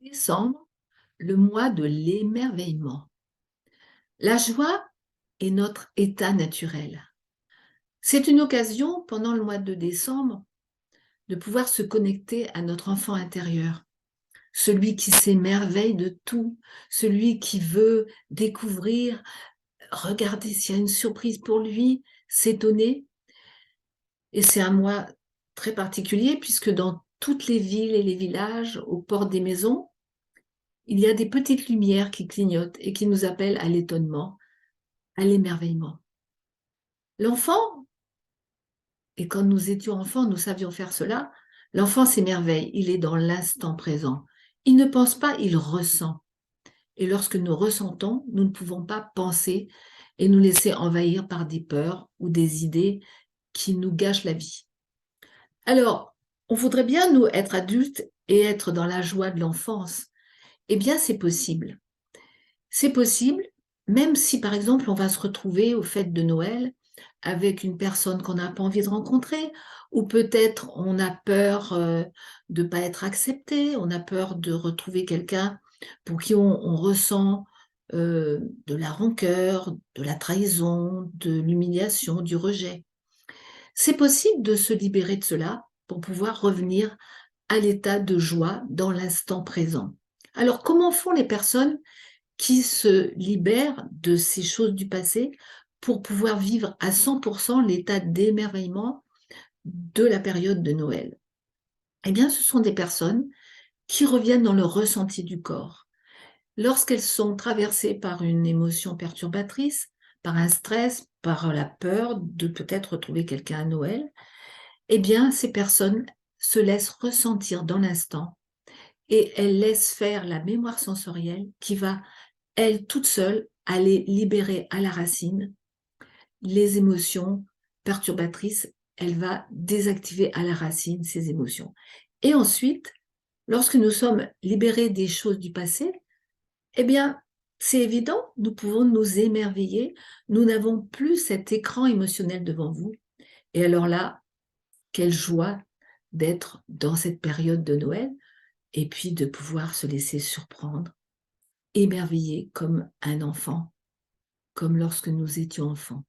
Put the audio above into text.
Décembre, le mois de l'émerveillement. La joie est notre état naturel. C'est une occasion, pendant le mois de décembre, de pouvoir se connecter à notre enfant intérieur, celui qui s'émerveille de tout, celui qui veut découvrir, regarder s'il y a une surprise pour lui, s'étonner. Et c'est un mois très particulier puisque dans toutes les villes et les villages, aux portes des maisons, il y a des petites lumières qui clignotent et qui nous appellent à l'étonnement, à l'émerveillement. L'enfant, et quand nous étions enfants, nous savions faire cela, l'enfant s'émerveille, il est dans l'instant présent. Il ne pense pas, il ressent. Et lorsque nous ressentons, nous ne pouvons pas penser et nous laisser envahir par des peurs ou des idées qui nous gâchent la vie. Alors, on voudrait bien, nous, être adultes et être dans la joie de l'enfance. Eh bien, c'est possible. C'est possible, même si, par exemple, on va se retrouver aux fêtes de Noël avec une personne qu'on n'a pas envie de rencontrer, ou peut-être on a peur de ne pas être accepté, on a peur de retrouver quelqu'un pour qui on ressent de la rancœur, de la trahison, de l'humiliation, du rejet. C'est possible de se libérer de cela pour pouvoir revenir à l'état de joie dans l'instant présent. Alors, comment font les personnes qui se libèrent de ces choses du passé pour pouvoir vivre à 100% l'état d'émerveillement de la période de Noël? Eh bien, ce sont des personnes qui reviennent dans le ressenti du corps. Lorsqu'elles sont traversées par une émotion perturbatrice, par un stress, par la peur de peut-être retrouver quelqu'un à Noël, eh bien, ces personnes se laissent ressentir dans l'instant et elles laissent faire la mémoire sensorielle qui va, elle, toute seule, aller libérer à la racine les émotions perturbatrices. Elle va désactiver à la racine ces émotions. Et ensuite, lorsque nous sommes libérés des choses du passé, eh bien, c'est évident, nous pouvons nous émerveiller. Nous n'avons plus cet écran émotionnel devant vous. Et alors là, quelle joie d'être dans cette période de Noël et puis de pouvoir se laisser surprendre, émerveiller comme un enfant, comme lorsque nous étions enfants.